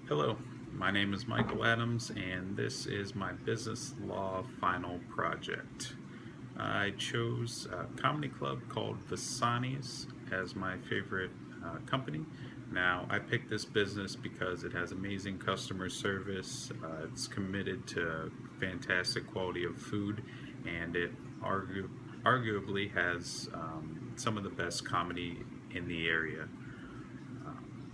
Hello, my name is Michael Adams, and this is my business law final project. I chose a comedy club called Vasani's as my favorite company. Now, I picked this business because it has amazing customer service, it's committed to fantastic quality of food, and it argu- arguably has some of the best comedy in the area.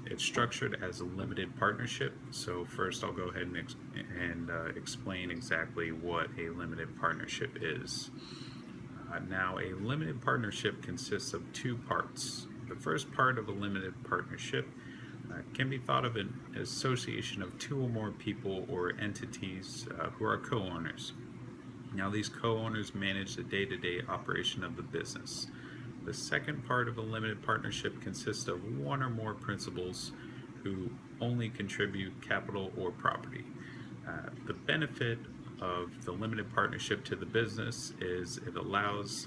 It's structured as a limited partnership. So first, I'll go ahead and explain exactly what a limited partnership is. Now, a limited partnership consists of two parts. The first part of a limited partnership can be thought of an association of two or more people or entities who are co-owners. Now, these co-owners manage the day-to-day operation of the business. The second part of a limited partnership consists of one or more principals who only contribute capital or property. The benefit of the limited partnership to the business is it allows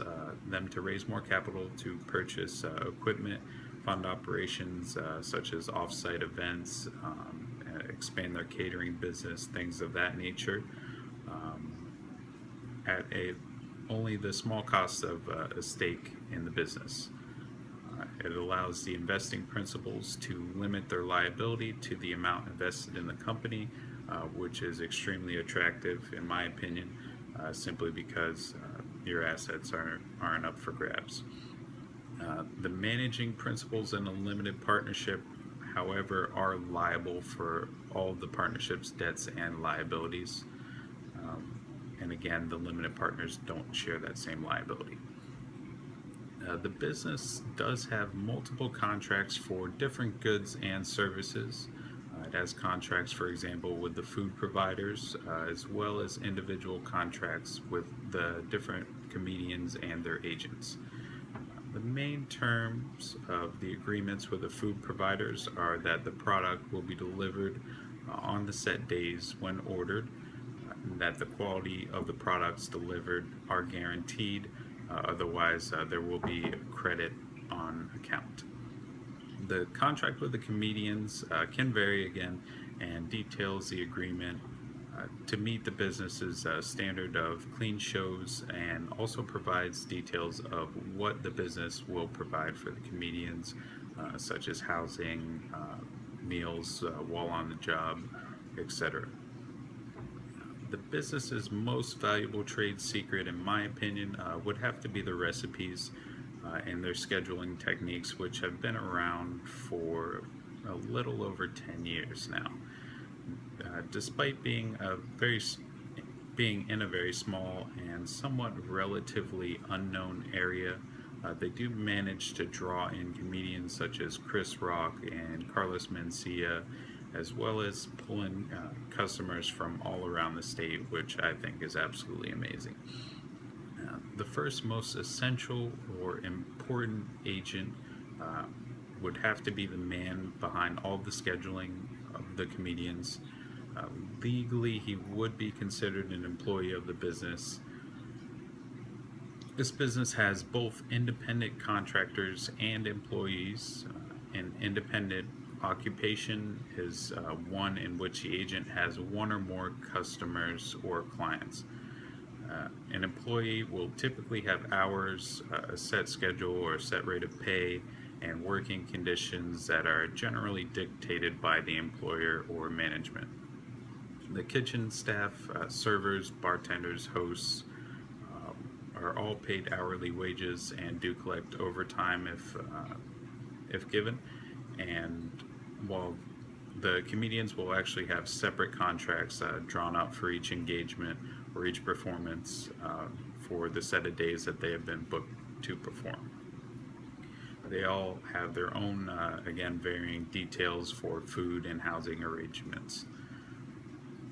them to raise more capital to purchase equipment, fund operations such as off-site events, expand their catering business, things of that nature, at a only the small cost of a stake in the business. It allows the investing principals to limit their liability to the amount invested in the company, which is extremely attractive, in my opinion, simply because your assets aren't up for grabs. The managing principals in a limited partnership, however, are liable for all of the partnership's debts and liabilities. And again, the limited partners don't share that same liability. The business does have multiple contracts for different goods and services. It has contracts, for example, with the food providers, as well as individual contracts with the different comedians and their agents. The main terms of the agreements with the food providers are that the product will be delivered on the set days when ordered, that the quality of the products delivered are guaranteed, otherwise, there will be a credit on account. The contract with the comedians can vary again and details the agreement to meet the business's standard of clean shows, and also provides details of what the business will provide for the comedians, such as housing, meals while on the job, etc. The business's most valuable trade secret, in my opinion, would have to be the recipes and their scheduling techniques, which have been around for a little over 10 years now. Despite being in a very small and somewhat relatively unknown area, they do manage to draw in comedians such as Chris Rock and Carlos Mencia, as well as pull in customers from all around the state, which I think is absolutely amazing. The first most essential or important agent uh, would have to be the man behind all the scheduling of the comedians. Uh, Legally, he would be considered an employee of the business. This business has both independent contractors and employees. An independent occupation is one in which the agent has one or more customers or clients. An employee will typically have hours, a set schedule or a set rate of pay, and working conditions that are generally dictated by the employer or management. The kitchen staff, servers, bartenders, hosts, are all paid hourly wages and do collect overtime if given. And while the comedians will actually have separate contracts drawn up for each engagement or each performance for the set of days that they have been booked to perform. They all have their own, again, varying details for food and housing arrangements.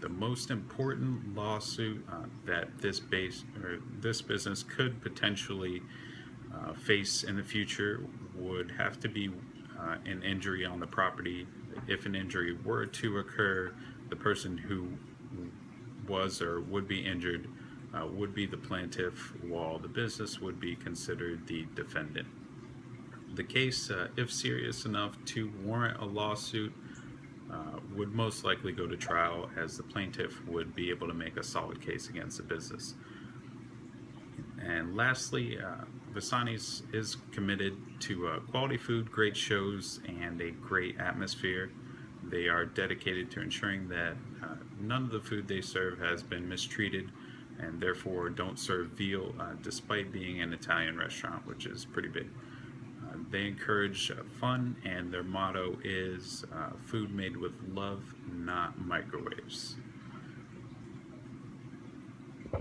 The most important lawsuit that this business could potentially face in the future would have to be an injury on the property. If an injury were to occur, the person who was or would be injured would be the plaintiff, while the business would be considered the defendant. The case, if serious enough to warrant a lawsuit, would most likely go to trial, as the plaintiff would be able to make a solid case against the business. And lastly, Vasani's is committed to quality food, great shows, and a great atmosphere. They are dedicated to ensuring that none of the food they serve has been mistreated, and therefore don't serve veal despite being an Italian restaurant, which is pretty big. They encourage fun, and their motto is food made with love, not microwaves.